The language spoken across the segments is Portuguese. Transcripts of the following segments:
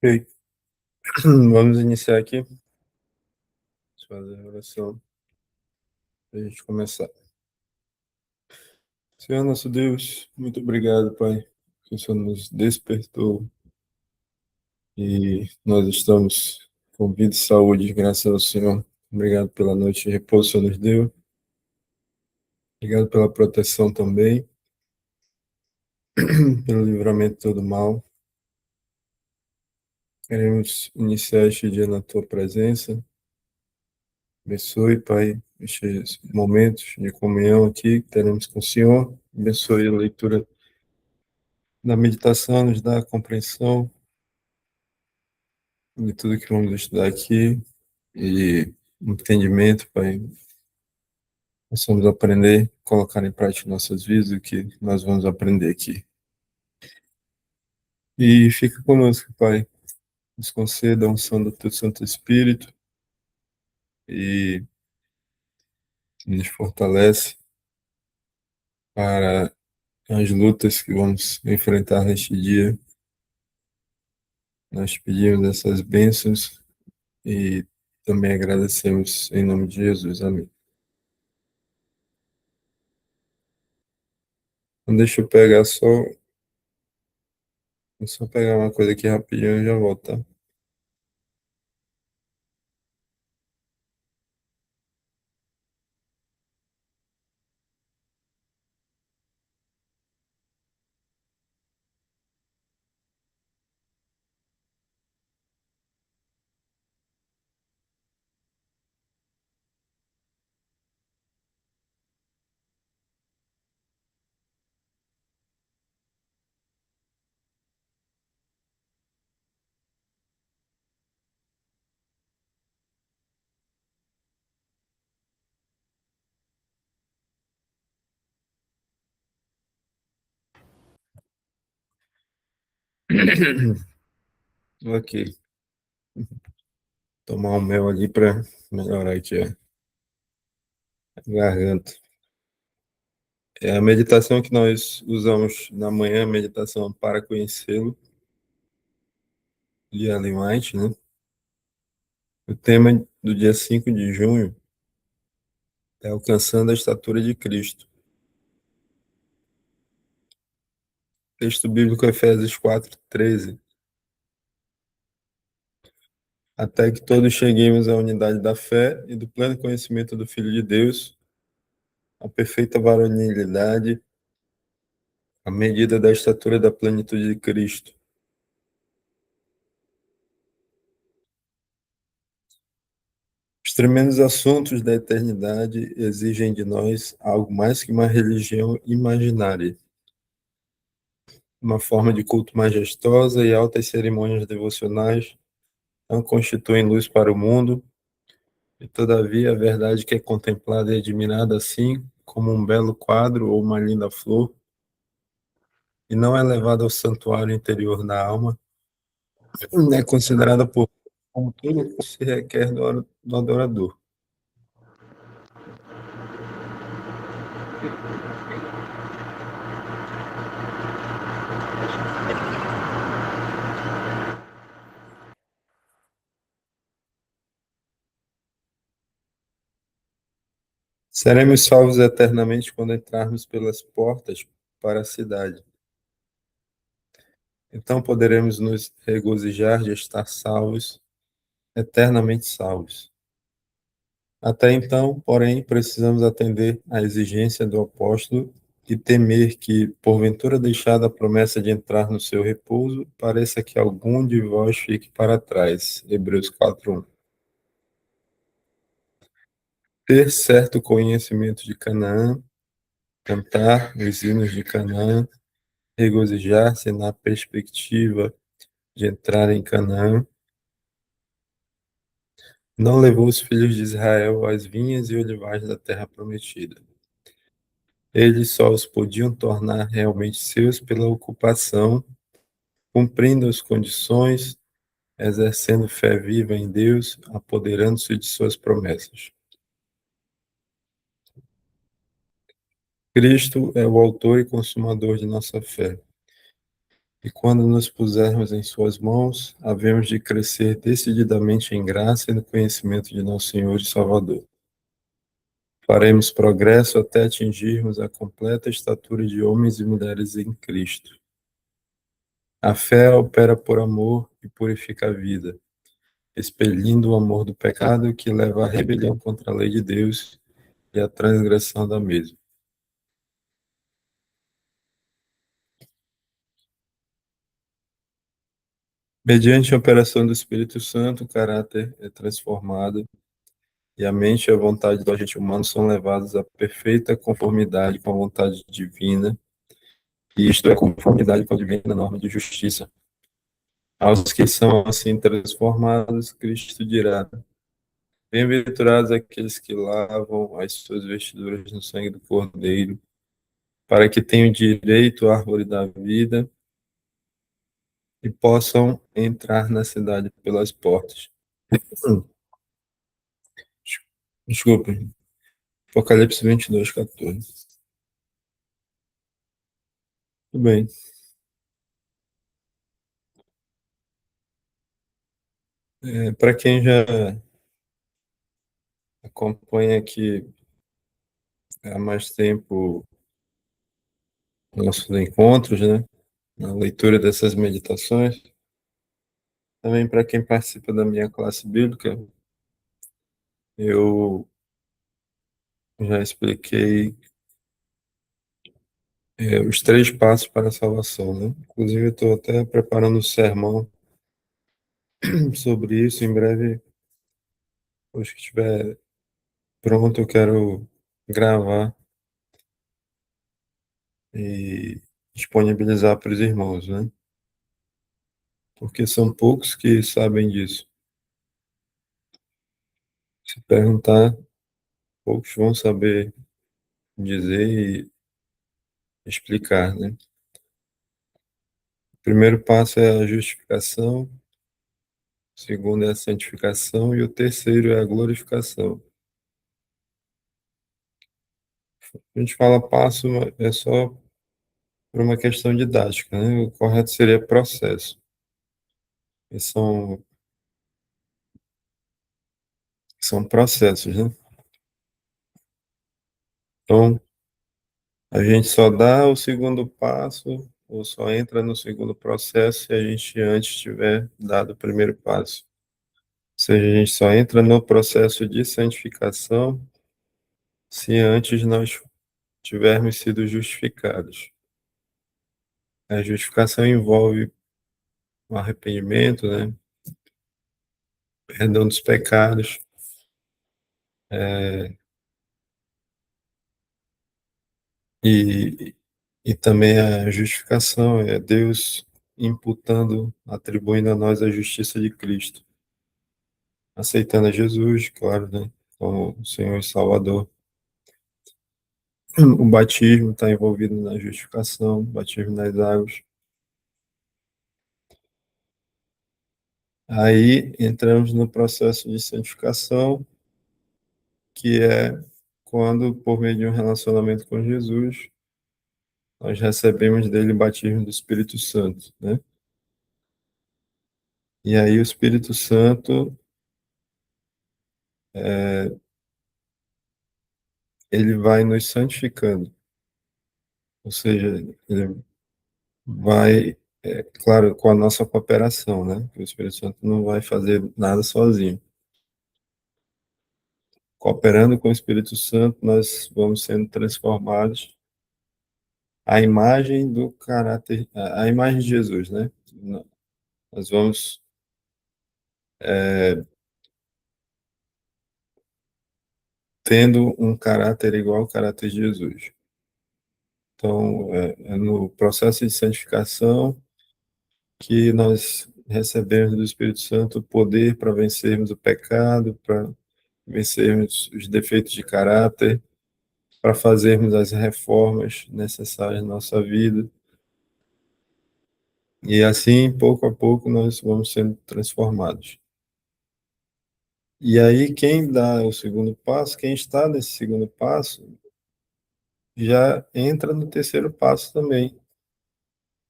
Ok, vamos iniciar aqui. Vamos fazer a oração para a gente começar. Senhor nosso Deus, muito obrigado, Pai, que o Senhor nos despertou e nós estamos com vida e saúde, graças ao Senhor. Obrigado pela noite de repouso que o Senhor nos deu. Obrigado pela proteção também, pelo livramento de todo mal. Queremos iniciar este dia na Tua presença. Abençoe, Pai, estes momentos de comunhão aqui que teremos com o Senhor. Abençoe a leitura da meditação, nos dá a compreensão de tudo que vamos estudar aqui e entendimento, Pai. Possamos aprender, colocar em prática em nossas vidas o que nós vamos aprender aqui. E fica conosco, Pai. Nos conceda a unção do Teu Santo Espírito e nos fortalece para as lutas que vamos enfrentar neste dia. Nós pedimos essas bênçãos e também agradecemos em nome de Jesus. Amém. Então, deixa eu pegar só. Vou só pegar uma coisa aqui rapidinho e já volto, tá? Ok. Tomar um mel ali para melhorar aqui a garganta. É a meditação que nós usamos na manhã, a meditação para conhecê-lo, de Ellen White, né? O tema do dia 5 de junho é Alcançando a Estatura de Cristo. Texto bíblico Efésios 4:13. Até que todos cheguemos à unidade da fé e do pleno conhecimento do Filho de Deus, à perfeita varonilidade, à medida da estatura da plenitude de Cristo. Os tremendos assuntos da eternidade exigem de nós algo mais que uma religião imaginária, uma forma de culto majestosa e altas cerimônias devocionais não constituem luz para o mundo, e todavia a verdade que é contemplada e admirada assim como um belo quadro ou uma linda flor, e não é levada ao santuário interior da alma, é considerada por como tudo o que se requer do adorador. Seremos salvos eternamente quando entrarmos pelas portas para a cidade. Então poderemos nos regozijar de estar salvos, eternamente salvos. Até então, porém, precisamos atender à exigência do apóstolo e temer que, porventura deixada a promessa de entrar no seu repouso, pareça que algum de vós fique para trás. Hebreus 4:1. Ter certo conhecimento de Canaã, cantar os hinos de Canaã, regozijar-se na perspectiva de entrar em Canaã, não levou os filhos de Israel às vinhas e olivais da terra prometida. Eles só os podiam tornar realmente seus pela ocupação, cumprindo as condições, exercendo fé viva em Deus, apoderando-se de suas promessas. Cristo é o autor e consumador de nossa fé. E quando nos pusermos em suas mãos, havemos de crescer decididamente em graça e no conhecimento de nosso Senhor e Salvador. Faremos progresso até atingirmos a completa estatura de homens e mulheres em Cristo. A fé opera por amor e purifica a vida, expelindo o amor do pecado que leva à rebelião contra a lei de Deus e à transgressão da mesma. Mediante a operação do Espírito Santo, o caráter é transformado e a mente e a vontade do agente humano são levadas à perfeita conformidade com a vontade divina, e isto é conformidade com a divina norma de justiça. Aos que são assim transformados, Cristo dirá: bem-aventurados aqueles que lavam as suas vestiduras no sangue do Cordeiro, para que tenham direito à árvore da vida e possam entrar na cidade pelas portas. Desculpe, Apocalipse 22, 14. Tudo bem. Para quem já acompanha aqui há mais tempo nossos encontros, né? Na leitura dessas meditações, também para quem participa da minha classe bíblica, eu já expliquei os três passos para a salvação, né? Inclusive, eu estou até preparando um sermão sobre isso. Em breve, depois que estiver pronto, eu quero gravar e disponibilizar para os irmãos, né? Porque são poucos que sabem disso. Se perguntar, poucos vão saber dizer e explicar, né? O primeiro passo é a justificação, o segundo é a santificação e o terceiro é a glorificação. A gente fala passo, é só por uma questão didática, né? O correto seria processo. E são processos, né? Então, a gente só dá o segundo passo ou só entra no segundo processo se a gente antes tiver dado o primeiro passo. Ou seja, a gente só entra no processo de santificação se antes nós tivermos sido justificados. A justificação envolve o arrependimento, né? Perdão dos pecados, e, e também a justificação é Deus imputando, atribuindo a nós a justiça de Cristo, aceitando a Jesus, claro, né? Como o Senhor e Salvador. O batismo está envolvido na justificação, o batismo nas águas. Aí entramos no processo de santificação, que é quando, por meio de um relacionamento com Jesus, nós recebemos dele o batismo do Espírito Santo, né? E aí o Espírito Santo, ele vai nos santificando, ou seja, ele vai, claro, com a nossa cooperação, né? O Espírito Santo não vai fazer nada sozinho. Cooperando com o Espírito Santo, nós vamos sendo transformados à imagem do caráter, à imagem de Jesus, né? Nós vamos tendo um caráter igual ao caráter de Jesus. Então, é no processo de santificação que nós recebemos do Espírito Santo o poder para vencermos o pecado, para vencermos os defeitos de caráter, para fazermos as reformas necessárias na nossa vida. E assim, pouco a pouco, nós vamos sendo transformados. E aí, quem dá o segundo passo, quem está nesse segundo passo, já entra no terceiro passo também,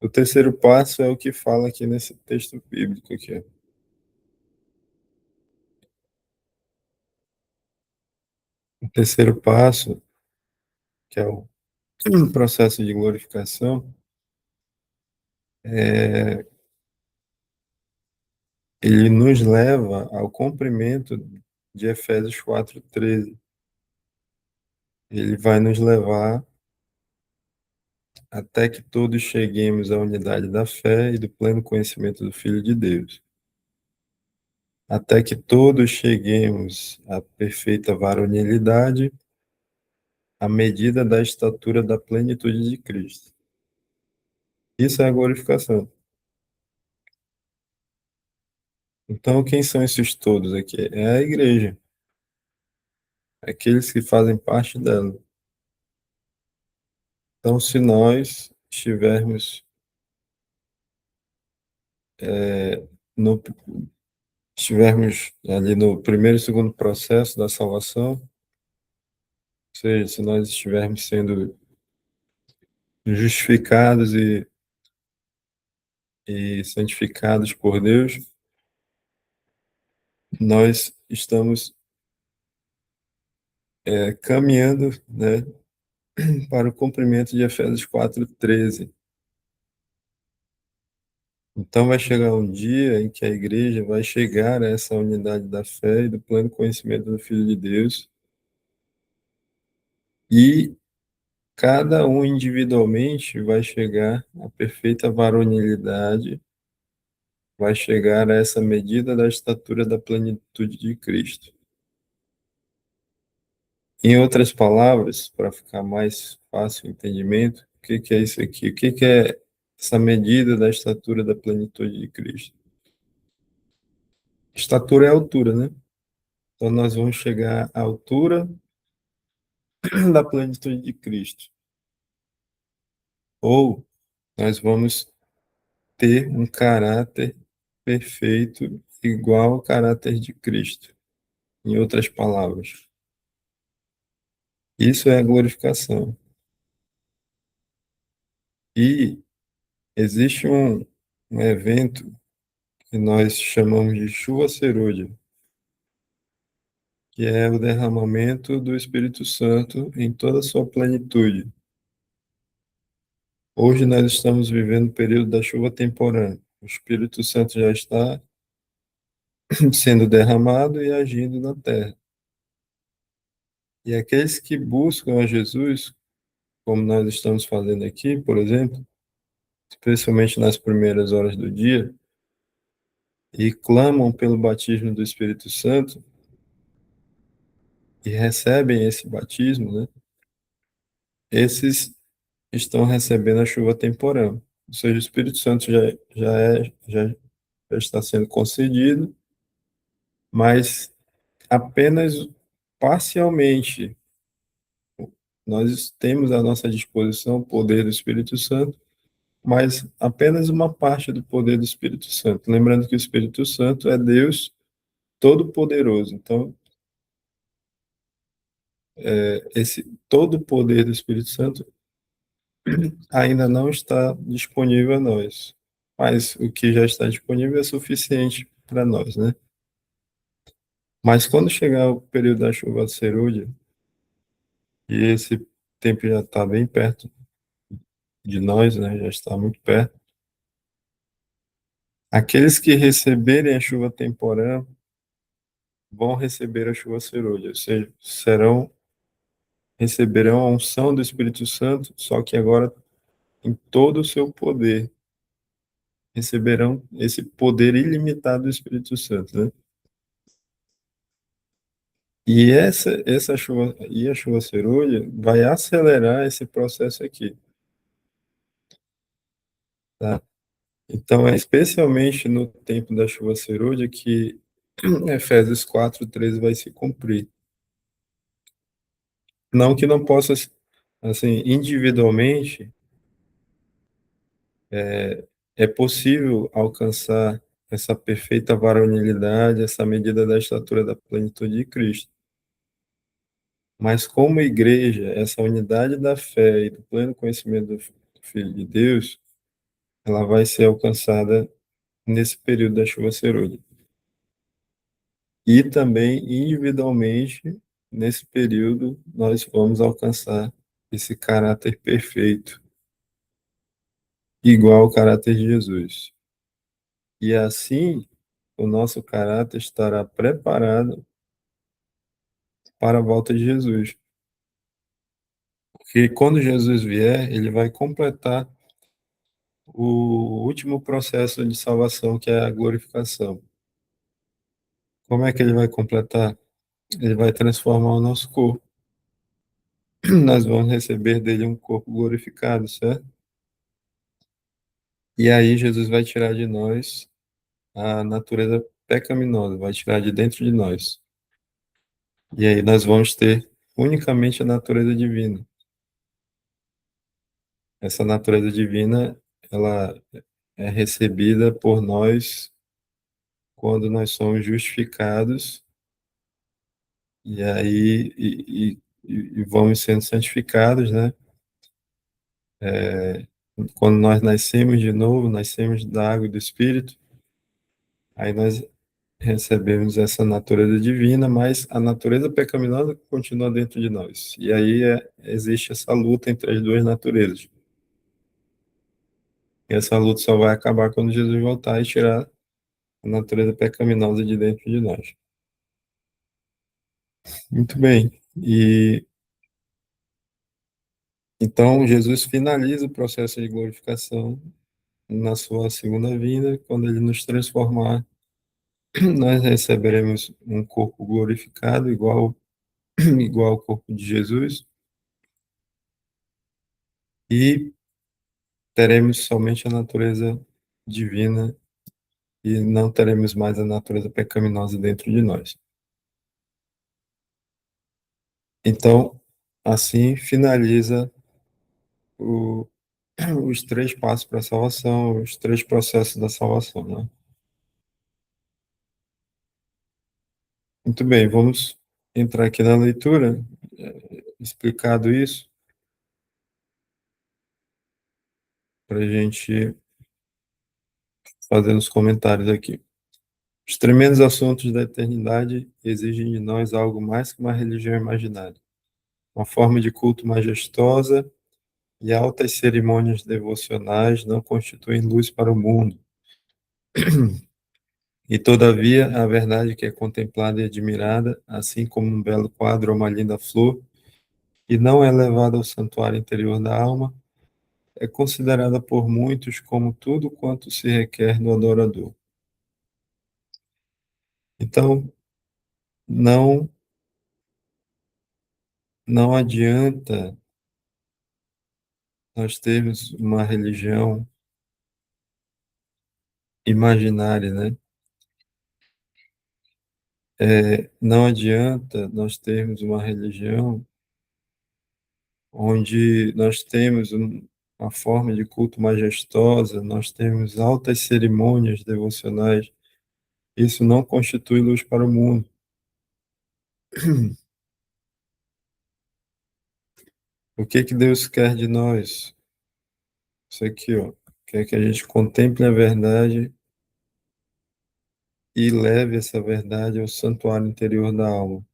O terceiro passo é o que fala aqui nesse texto bíblico aqui. O terceiro passo, que é o processo de glorificação, ele nos leva ao cumprimento de Efésios 4:13. Ele vai nos levar até que todos cheguemos à unidade da fé e do pleno conhecimento do Filho de Deus. Até que todos cheguemos à perfeita varonilidade, à medida da estatura da plenitude de Cristo. Isso é a glorificação. Então, quem são esses todos aqui? É a igreja, aqueles que fazem parte dela. Então, se nós estivermos no, estivermos ali no primeiro e segundo processo da salvação, ou seja, se nós estivermos sendo justificados e santificados por Deus, nós estamos caminhando, né, para o cumprimento de Efésios 4:13. Então vai chegar um dia em que a igreja vai chegar a essa unidade da fé e do pleno conhecimento do Filho de Deus, e cada um individualmente vai chegar à perfeita varonilidade, vai chegar a essa medida da estatura da plenitude de Cristo. Em outras palavras, para ficar mais fácil o entendimento, o que que é isso aqui? O que que é essa medida da estatura da plenitude de Cristo? Estatura é altura, né? Então nós vamos chegar à altura da plenitude de Cristo. Ou nós vamos ter um caráter perfeito igual ao caráter de Cristo. Em outras palavras, isso é a glorificação. E existe um evento que nós chamamos de chuva cerúlea, que é o derramamento do Espírito Santo em toda a sua plenitude. Hoje nós estamos vivendo o período da chuva temporã. O Espírito Santo já está sendo derramado e agindo na terra. E aqueles que buscam a Jesus, como nós estamos fazendo aqui, por exemplo, especialmente nas primeiras horas do dia, e clamam pelo batismo do Espírito Santo e recebem esse batismo, né? Esses estão recebendo a chuva temporã. Ou seja, o Espírito Santo já está sendo concedido, mas apenas parcialmente. Nós temos à nossa disposição o poder do Espírito Santo, mas apenas uma parte do poder do Espírito Santo. Lembrando que o Espírito Santo é Deus Todo-Poderoso. Então, esse todo o poder do Espírito Santo ainda não está disponível a nós, mas o que já está disponível é suficiente para nós, né? Mas quando chegar o período da chuva cerúlea, e esse tempo já está bem perto de nós, né? Já está muito perto. Aqueles que receberem a chuva temporã vão receber a chuva cerúlea, ou seja, receberão a unção do Espírito Santo, só que agora em todo o seu poder. Receberão esse poder ilimitado do Espírito Santo, né? E a chuva cerúlea vai acelerar esse processo aqui, tá? Então, é especialmente no tempo da chuva cerúlea que Efésios 4:13 vai se cumprir. Não que não possa, assim, individualmente, é possível alcançar essa perfeita varonilidade, essa medida da estatura da plenitude de Cristo. Mas como igreja, essa unidade da fé e do pleno conhecimento do Filho de Deus ela vai ser alcançada nesse período da chuva cerúlea. E também, individualmente, nesse período, nós vamos alcançar esse caráter perfeito, igual ao caráter de Jesus. E assim, o nosso caráter estará preparado para a volta de Jesus. Porque quando Jesus vier, ele vai completar o último processo de salvação, que é a glorificação. Como é que ele vai completar? Ele vai transformar o nosso corpo. Nós vamos receber dele um corpo glorificado, certo? E aí Jesus vai tirar de nós a natureza pecaminosa, vai tirar de dentro de nós. E aí nós vamos ter unicamente a natureza divina. Essa natureza divina, ela é recebida por nós quando nós somos justificados e aí e vamos sendo santificados, né? Quando nós nascemos de novo, nascemos da água e do Espírito, aí nós recebemos essa natureza divina, mas a natureza pecaminosa continua dentro de nós. E aí existe essa luta entre as duas naturezas. E essa luta só vai acabar quando Jesus voltar e tirar a natureza pecaminosa de dentro de nós. Muito bem. E então Jesus finaliza o processo de glorificação na sua segunda vinda, quando ele nos transformar, nós receberemos um corpo glorificado igual ao corpo de Jesus e teremos somente a natureza divina e não teremos mais a natureza pecaminosa dentro de nós. Então, assim finaliza o, os três passos para a salvação, os três processos da salvação, né? Muito bem, vamos entrar aqui na leitura, explicado isso, para a gente fazer os comentários aqui. Os tremendos assuntos da eternidade exigem de nós algo mais que uma religião imaginária, uma forma de culto majestosa e altas cerimônias devocionais não constituem luz para o mundo. E, todavia, a verdade que é contemplada e admirada, assim como um belo quadro ou uma linda flor, e não é levada ao santuário interior da alma, é considerada por muitos como tudo quanto se requer do adorador. Então, não não adianta nós termos uma religião imaginária, né? Não adianta nós termos uma religião onde nós temos uma forma de culto majestosa, nós temos altas cerimônias devocionais. Isso não constitui luz para o mundo. O que que Deus quer de nós? Isso aqui, ó. Quer que a gente contemple a verdade e leve essa verdade ao santuário interior da alma.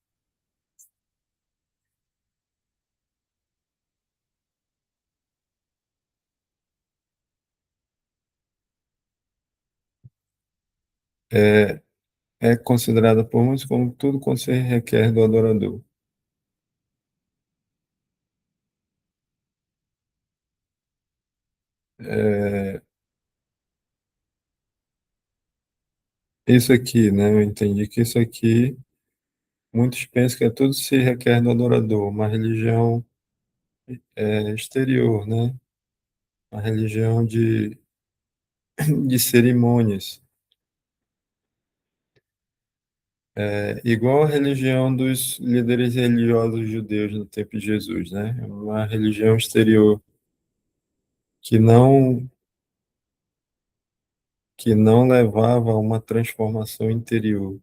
É, é considerada por muitos como tudo quanto se requer do adorador. É, isso aqui, né? Eu entendi que isso aqui, muitos pensam que é tudo se requer do adorador, uma religião exterior, né? Uma religião de cerimônias. Igual a religião dos líderes religiosos judeus no tempo de Jesus, né? É uma religião exterior que não que não levava a uma transformação interior,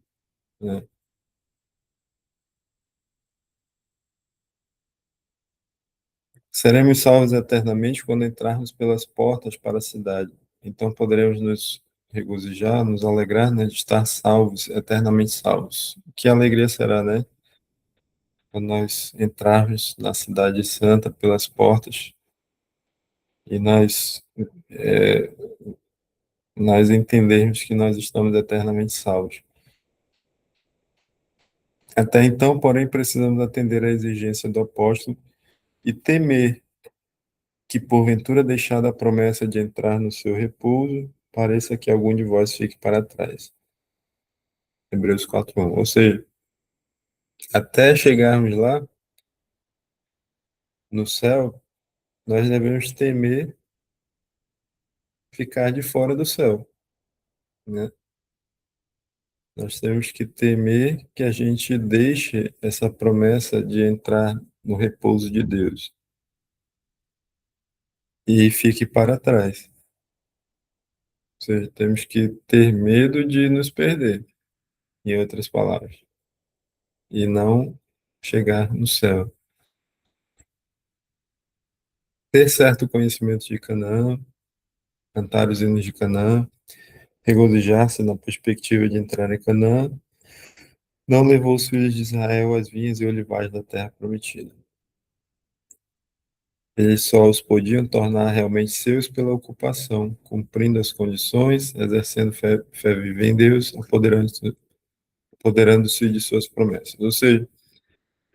né? Seremos salvos eternamente quando entrarmos pelas portas para a cidade. então poderemos nos regozijar, nos alegrar, né, de estar salvos, eternamente salvos. Que alegria será, né? Quando nós entrarmos na Cidade Santa pelas portas e é, nós entendermos que nós estamos eternamente salvos. Até então, porém, precisamos atender à exigência do apóstolo e temer que, porventura, deixada a promessa de entrar no seu repouso, pareça que algum de vós fique para trás. Hebreus 4:1. Ou seja, até chegarmos lá, no céu, nós devemos temer ficar de fora do céu, né? Nós temos que temer que a gente deixe essa promessa de entrar no repouso de Deus e fique para trás. Ou seja, temos que ter medo de nos perder, em outras palavras, e não chegar no céu. Ter certo conhecimento de Canaã, cantar os hinos de Canaã, regozijar-se na perspectiva de entrar em Canaã, não levou os filhos de Israel às vinhas e olivais da terra prometida. Eles só os podiam tornar realmente seus pela ocupação, cumprindo as condições, exercendo fé viva em Deus, apoderando-se de suas promessas. Ou seja,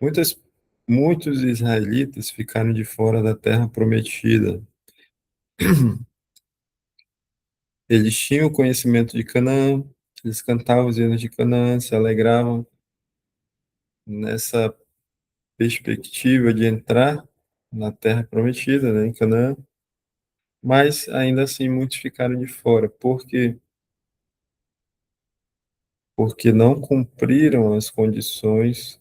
muitas, muitos israelitas ficaram de fora da terra prometida. Eles tinham o conhecimento de Canaã, eles cantavam os hinos de Canaã, se alegravam nessa perspectiva de entrar na terra prometida, né, em Canaã, mas ainda assim muitos ficaram de fora. Por quê? Porque não cumpriram as condições,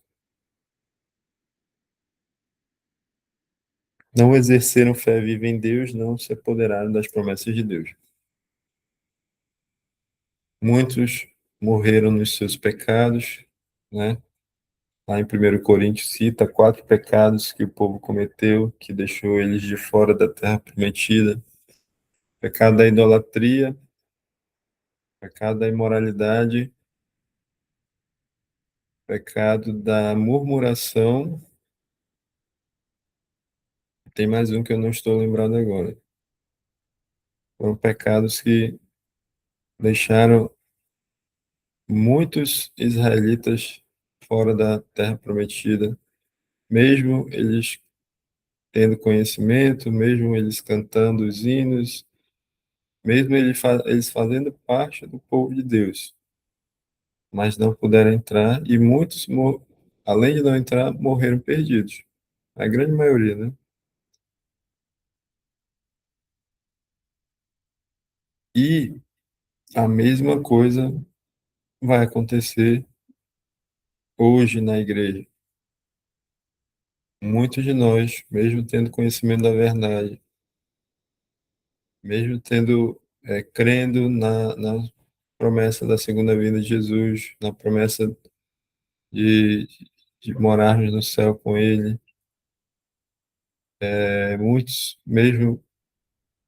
não exerceram fé viva em Deus, não se apoderaram das promessas de Deus. Muitos morreram nos seus pecados, né? Lá em 1 Coríntios cita 4 pecados que o povo cometeu, que deixou eles de fora da terra prometida: pecado da idolatria, pecado da imoralidade, pecado da murmuração, tem mais um que eu não estou lembrado agora. Foram pecados que deixaram muitos israelitas fora da terra prometida, mesmo eles tendo conhecimento, mesmo eles cantando os hinos, mesmo eles fazendo parte do povo de Deus, mas não puderam entrar e muitos, além de não entrar, morreram perdidos. A grande maioria, né? E a mesma coisa vai acontecer hoje na igreja. Muitos de nós, mesmo tendo conhecimento da verdade, mesmo crendo na promessa da segunda vinda de Jesus, na promessa de, de morarmos no céu com Ele, muitos, mesmo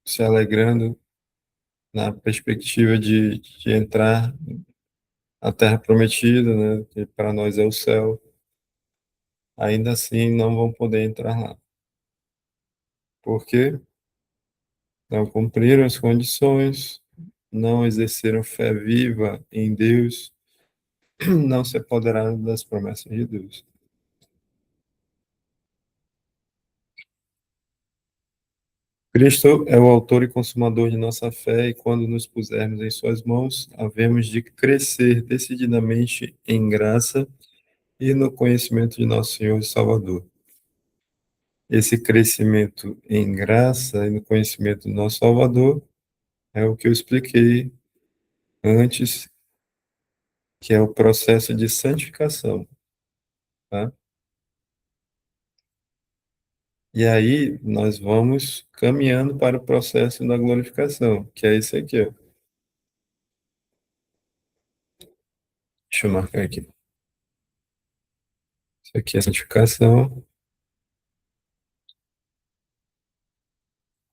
se alegrando na perspectiva de entrar na terra prometida, né, que para nós é o céu, ainda assim não vão poder entrar lá. Por quê? Não cumpriram as condições, não exerceram fé viva em Deus, não se apoderaram das promessas de Deus. Cristo é o autor e consumador de nossa fé, e quando nos pusermos em Suas mãos, havemos de crescer decididamente em graça e no conhecimento de nosso Senhor e Salvador. Esse crescimento em graça e no conhecimento do nosso Salvador é o que eu expliquei antes, que é o processo de santificação, tá? E aí nós vamos caminhando para o processo da glorificação, que é esse aqui, ó. Deixa eu marcar aqui. Isso aqui é a santificação,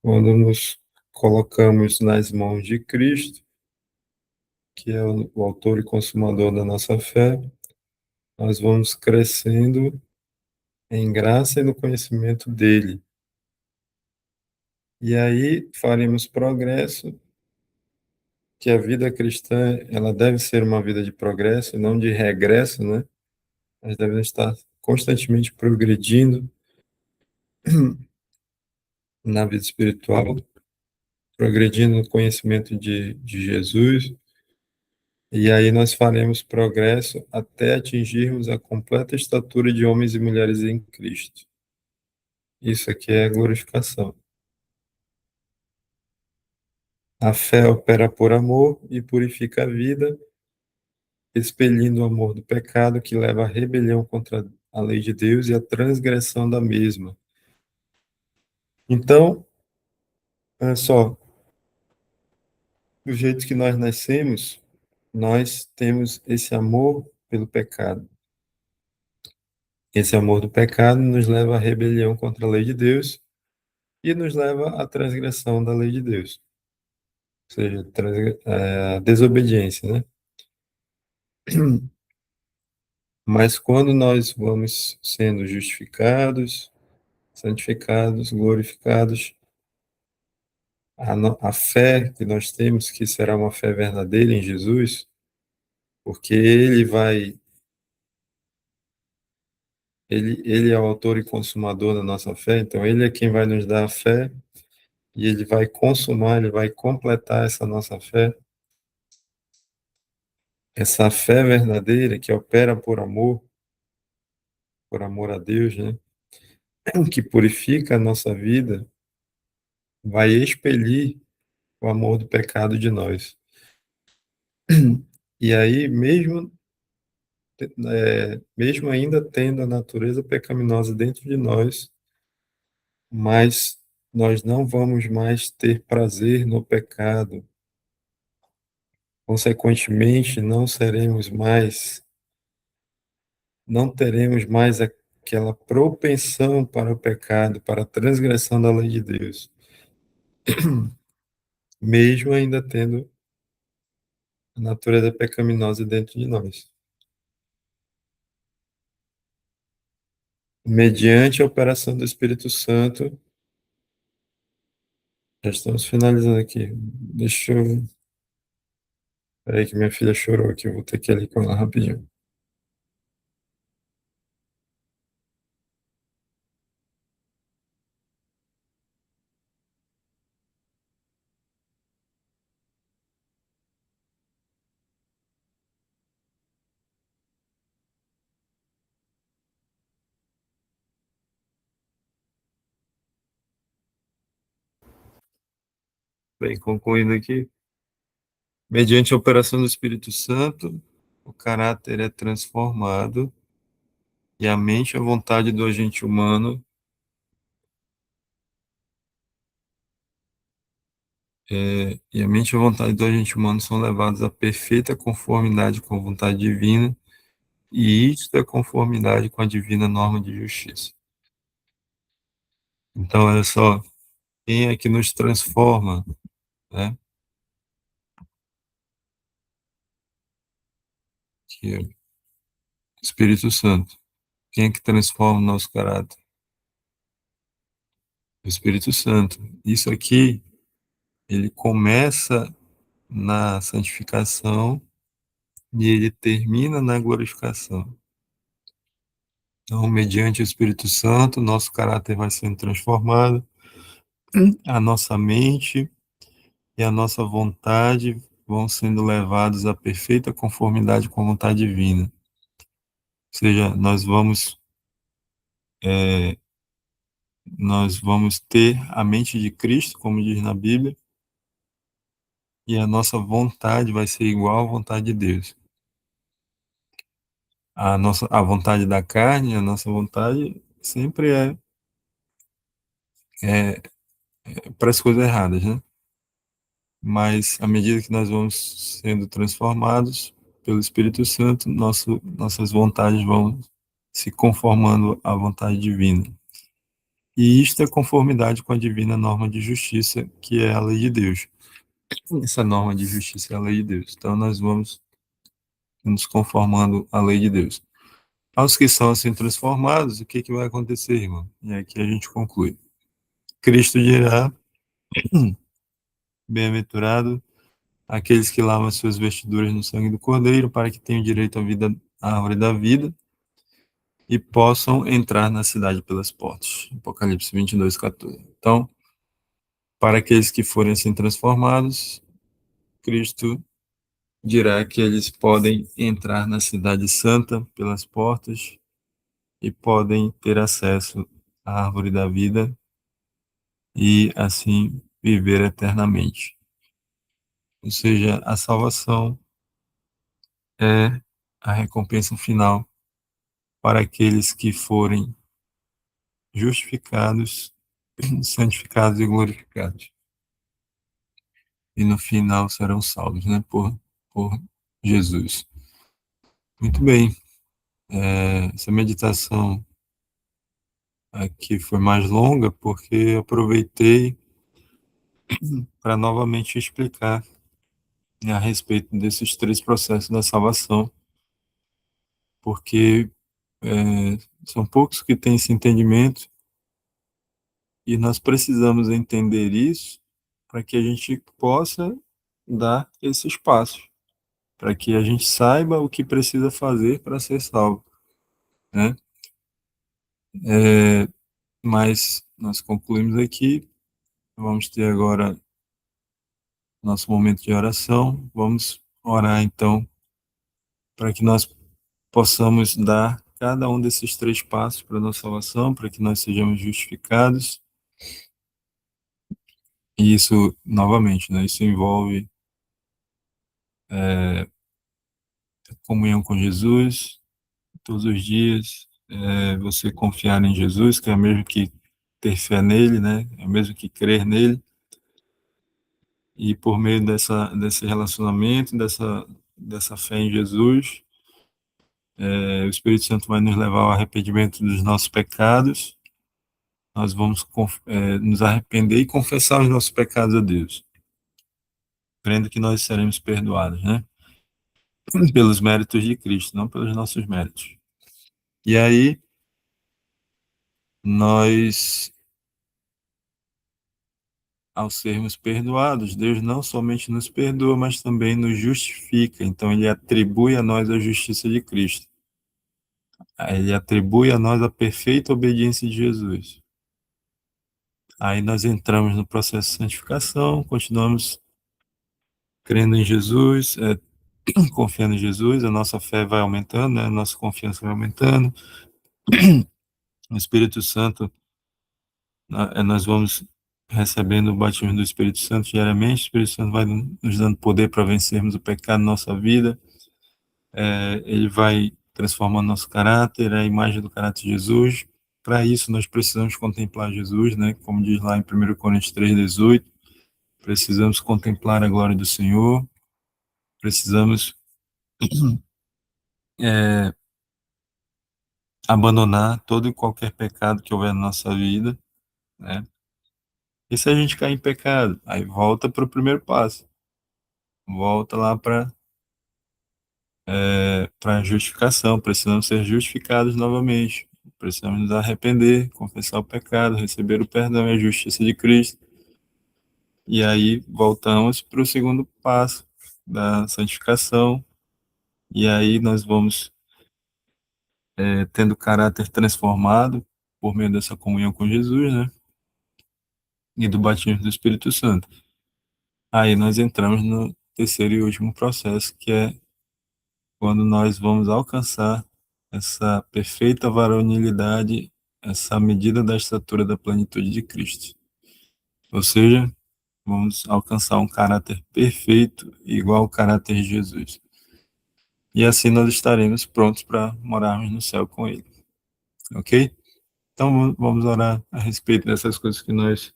quando nos colocamos nas mãos de Cristo, que é o autor e consumador da nossa fé, nós vamos crescendo em graça e no conhecimento dele. E aí faremos progresso, que a vida cristã, ela deve ser uma vida de progresso e não de regresso, né? Nós devemos estar constantemente progredindo na vida espiritual, progredindo no conhecimento de Jesus, e aí nós faremos progresso até atingirmos a completa estatura de homens e mulheres em Cristo. Isso aqui é glorificação. A fé opera por amor e purifica a vida, expelindo o amor do pecado que leva à rebelião contra a lei de Deus e à transgressão da mesma. Então, olha só, do jeito que nós nascemos, nós temos esse amor pelo pecado. Esse amor do pecado nos leva à rebelião contra a lei de Deus e nos leva à transgressão da lei de Deus, ou seja, a desobediência, né? Mas quando nós vamos sendo justificados, santificados, glorificados, a fé que nós temos, que será uma fé verdadeira em Jesus, porque ele é o autor e consumador da nossa fé, então ele é quem vai nos dar a fé e ele vai consumar, ele vai completar essa nossa fé, essa fé verdadeira que opera por amor a Deus, né? Que purifica a nossa vida, vai expelir o amor do pecado de nós. E aí, mesmo ainda tendo a natureza pecaminosa dentro de nós, mas nós não vamos mais ter prazer no pecado. Consequentemente, não teremos mais aquela propensão para o pecado, para a transgressão da lei de Deus, mesmo ainda tendo a natureza pecaminosa dentro de nós. Mediante a operação do Espírito Santo, já estamos finalizando aqui. Deixa eu. Peraí, que minha filha chorou aqui, eu vou ter que ir ali com ela rapidinho. Bem, concluindo aqui, mediante a operação do Espírito Santo, o caráter é transformado e a mente e a vontade do agente humano e a mente e a vontade do agente humano são levados à perfeita conformidade com a vontade divina, e isto é conformidade com a divina norma de justiça. Então, olha só, quem é que nos transforma, né? Que é o Espírito Santo. Quem é que transforma o nosso caráter? O Espírito Santo. Isso aqui, ele começa na santificação e ele termina na glorificação. Então, mediante o Espírito Santo, nosso caráter vai sendo transformado, a nossa mente e a nossa vontade vão sendo levados à perfeita conformidade com a vontade divina. Ou seja, nós vamos ter a mente de Cristo, como diz na Bíblia, e a nossa vontade vai ser igual à vontade de Deus. A vontade da carne, a nossa vontade sempre é para as coisas erradas, né? Mas à medida que nós vamos sendo transformados pelo Espírito Santo, nossas vontades vão se conformando à vontade divina. E isto é conformidade com a divina norma de justiça, que é a lei de Deus. Essa norma de justiça é a lei de Deus. Então, nós vamos nos conformando à lei de Deus. Aos que são assim transformados, o que, que vai acontecer, irmão? E aqui a gente conclui. Cristo dirá, bem-aventurado aqueles que lavam suas vestiduras no sangue do Cordeiro, para que tenham direito à vida, à árvore da vida, e possam entrar na cidade pelas portas. Apocalipse 22, 14. Então, para aqueles que forem assim transformados, Cristo dirá que eles podem entrar na cidade santa pelas portas e podem ter acesso à árvore da vida e assim viver eternamente. Ou seja, a salvação é a recompensa final para aqueles que forem justificados, santificados e glorificados. E no final serão salvos, né, por Jesus. Muito bem. Essa meditação aqui foi mais longa porque aproveitei para novamente explicar, né, a respeito desses três processos da salvação, porque são poucos que têm esse entendimento e nós precisamos entender isso para que a gente possa dar esses passos, para que a gente saiba o que precisa fazer para ser salvo, né? Mas nós concluímos aqui, vamos ter agora nosso momento de oração, vamos orar então para que nós possamos dar cada um desses três passos para a nossa salvação, para que nós sejamos justificados. E isso, novamente, né, isso envolve comunhão com Jesus, todos os dias, você confiar em Jesus, que é o mesmo que ter fé nele, né, é o mesmo que crer nele, e por meio desse relacionamento, dessa fé em Jesus, o Espírito Santo vai nos levar ao arrependimento dos nossos pecados, nós vamos nos arrepender e confessar os nossos pecados a Deus, crendo que nós seremos perdoados, né? Pelos méritos de Cristo, não pelos nossos méritos. E aí, nós, ao sermos perdoados, Deus não somente nos perdoa, mas também nos justifica. Então, Ele atribui a nós a justiça de Cristo. Ele atribui a nós a perfeita obediência de Jesus. Aí nós entramos no processo de santificação, continuamos crendo em Jesus, confiando em Jesus, a nossa fé vai aumentando, né? A nossa confiança vai aumentando. O Espírito Santo, nós vamos recebendo o batismo do Espírito Santo diariamente, o Espírito Santo vai nos dando poder para vencermos o pecado na nossa vida, ele vai transformando nosso caráter, a imagem do caráter de Jesus. Para isso, nós precisamos contemplar Jesus, né? Como diz lá em 1 Coríntios 3,18, precisamos contemplar a glória do Senhor, precisamos é, abandonar todo e qualquer pecado que houver na nossa vida, né? E se a gente cair em pecado, aí volta para o primeiro passo, volta lá para a justificação, precisamos ser justificados novamente, precisamos nos arrepender, confessar o pecado, receber o perdão e a justiça de Cristo, e aí voltamos para o segundo passo da santificação, e aí nós vamos tendo o caráter transformado por meio dessa comunhão com Jesus, né? E do batismo do Espírito Santo. Aí nós entramos no terceiro e último processo, que é quando nós vamos alcançar essa perfeita varonilidade, essa medida da estatura da plenitude de Cristo. Ou seja, vamos alcançar um caráter perfeito, igual ao caráter de Jesus. E assim nós estaremos prontos para morarmos no céu com Ele. Ok? Então vamos orar a respeito dessas coisas que nós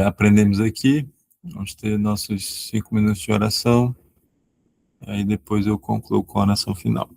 aprendemos aqui. Vamos ter nossos 5 minutos de oração. Aí depois eu concluo com a oração final.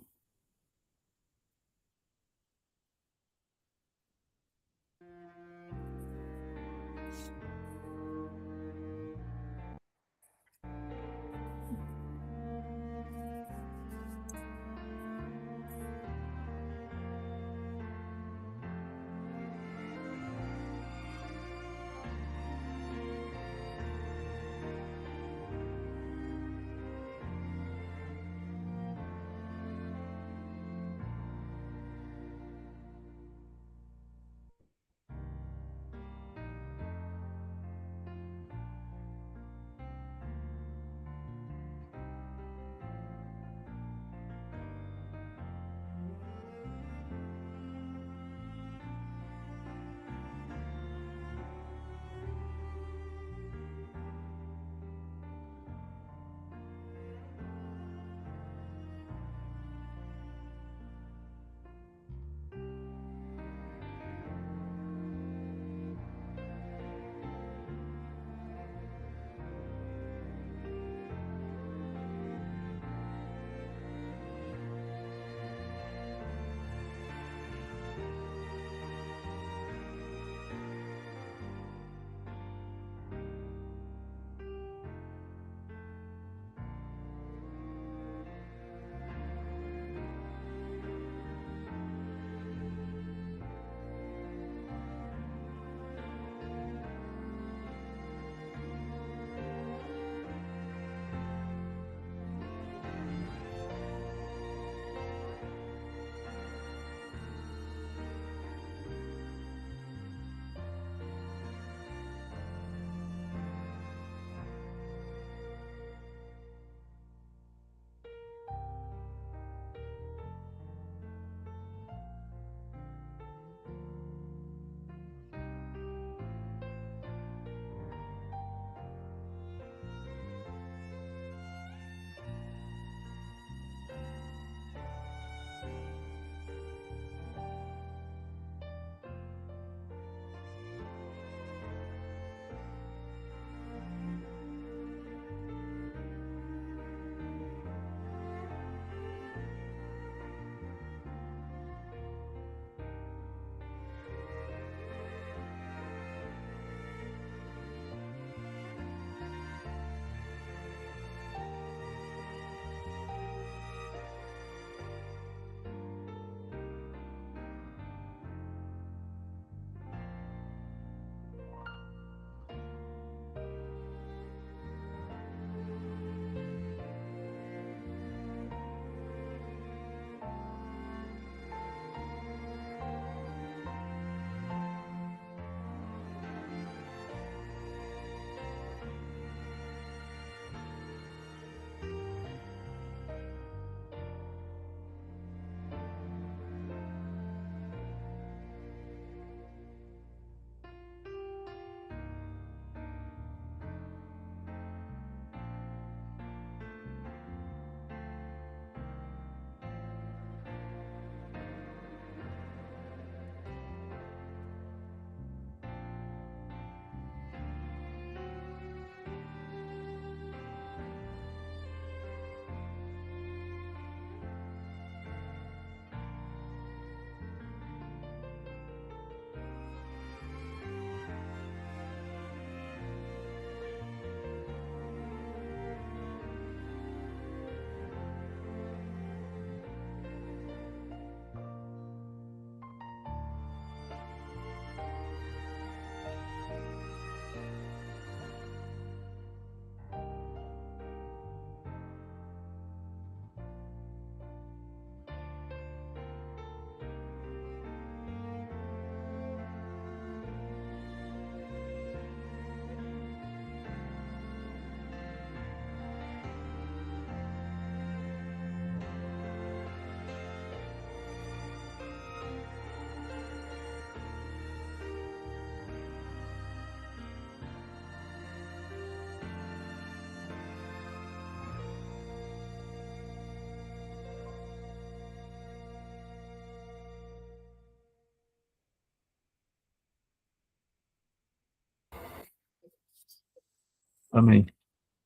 Amém.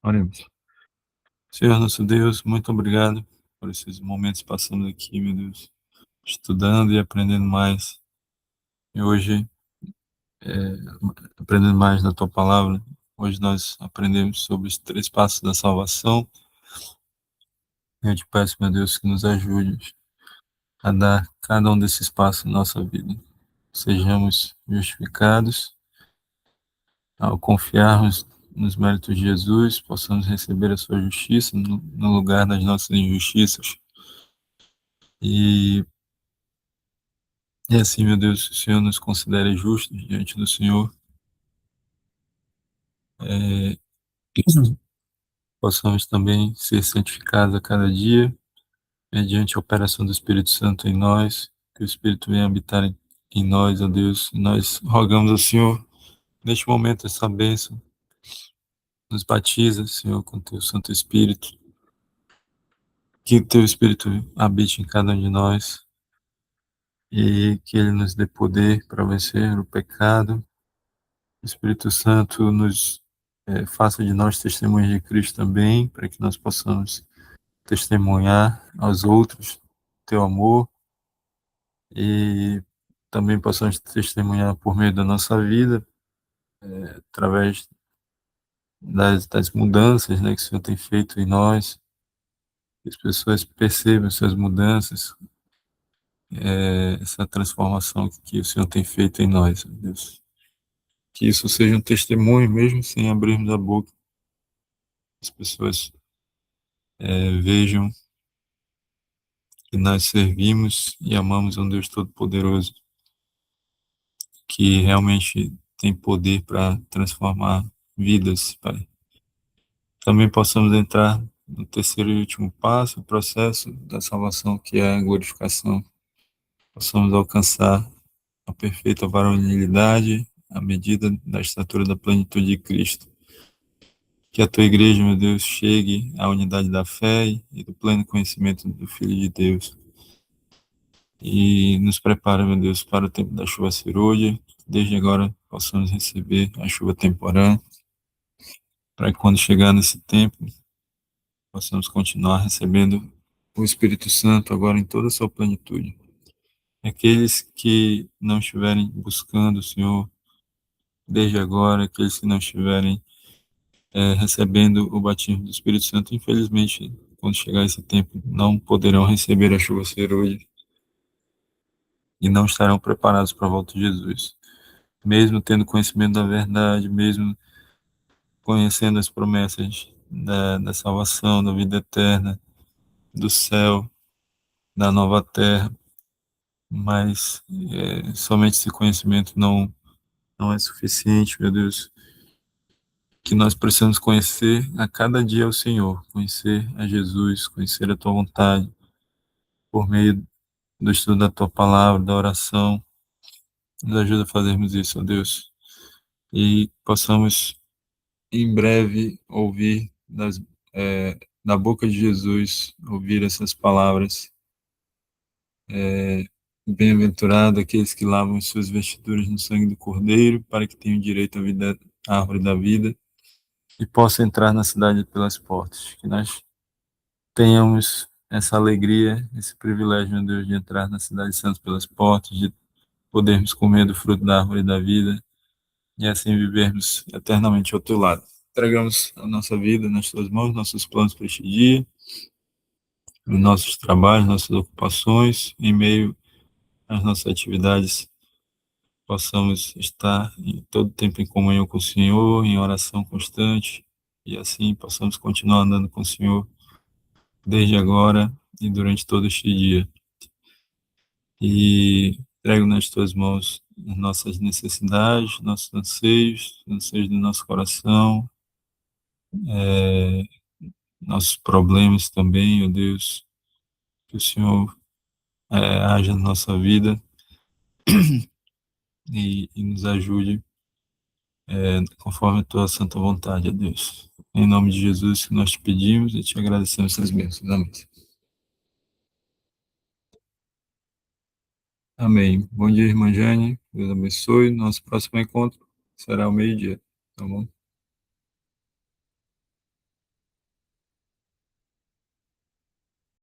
Oremos. Senhor nosso Deus, muito obrigado por esses momentos passando aqui, meu Deus, estudando e aprendendo mais. E hoje, é, aprendendo mais da Tua Palavra, hoje nós aprendemos sobre os 3 passos da salvação. Eu te peço, meu Deus, que nos ajude a dar cada um desses passos na nossa vida. Sejamos justificados ao confiarmos nos méritos de Jesus, possamos receber a sua justiça no lugar das nossas injustiças. E, e assim, meu Deus, o Senhor nos considere justos diante do Senhor, é, possamos também ser santificados a cada dia, mediante a operação do Espírito Santo em nós, que o Espírito venha habitar em nós, ó Deus. Nós rogamos ao Senhor, neste momento, essa bênção. Nos batiza, Senhor, com Teu Santo Espírito. Que o Teu Espírito habite em cada um de nós e que Ele nos dê poder para vencer o pecado. O Espírito Santo nos faça de nós testemunhas de Cristo também, para que nós possamos testemunhar aos outros Teu amor e também possamos testemunhar por meio da nossa vida, através das mudanças, né, que o Senhor tem feito em nós, que as pessoas percebam essas mudanças, essa transformação que o Senhor tem feito em nós, meu Deus. Que isso seja um testemunho, mesmo sem abrirmos a boca, as pessoas vejam que nós servimos e amamos um Deus Todo-Poderoso, que realmente tem poder para transformar vidas, Pai. Também possamos entrar no terceiro e último passo, o processo da salvação, que é a glorificação. Possamos alcançar a perfeita varonilidade, à medida da estatura da plenitude de Cristo. Que a tua igreja, meu Deus, chegue à unidade da fé e do pleno conhecimento do Filho de Deus. E nos prepara, meu Deus, para o tempo da chuva serôdia. Desde agora possamos receber a chuva temporã, para que quando chegar nesse tempo, possamos continuar recebendo o Espírito Santo agora em toda a sua plenitude. Aqueles que não estiverem buscando o Senhor desde agora, aqueles que não estiverem recebendo o batismo do Espírito Santo, infelizmente, quando chegar esse tempo, não poderão receber a chuva serôdia e não estarão preparados para a volta de Jesus. Mesmo tendo conhecimento da verdade, mesmo conhecendo as promessas da salvação, da vida eterna, do céu, da nova terra, mas somente esse conhecimento não é suficiente, meu Deus, que nós precisamos conhecer a cada dia o Senhor, conhecer a Jesus, conhecer a Tua vontade, por meio do estudo da Tua palavra, da oração. Nos ajuda a fazermos isso, ó Deus, e possamos em breve ouvir da boca de Jesus, ouvir essas palavras. Bem-aventurado aqueles que lavam as suas vestiduras no sangue do Cordeiro, para que tenham direito à vida, à árvore da vida, e possam entrar na cidade pelas portas. Que nós tenhamos essa alegria, esse privilégio, meu Deus, de entrar na cidade santa pelas portas, de podermos comer do fruto da árvore da vida, e assim vivermos eternamente ao teu lado. Entregamos a nossa vida nas tuas mãos, nossos planos para este dia, os nossos trabalhos, nossas ocupações, em meio às nossas atividades, possamos estar em todo tempo em comunhão com o Senhor, em oração constante, e assim possamos continuar andando com o Senhor desde agora e durante todo este dia. E entrego nas tuas mãos as nossas necessidades, nossos anseios do nosso coração, nossos problemas também, ó Deus, que o Senhor haja na nossa vida e nos ajude conforme a tua santa vontade, ó Deus. Em nome de Jesus que nós te pedimos e te agradecemos essas bênçãos. Amém. Amém. Bom dia, irmã Jane. Deus abençoe. Nosso próximo encontro será ao meio-dia. Tá bom?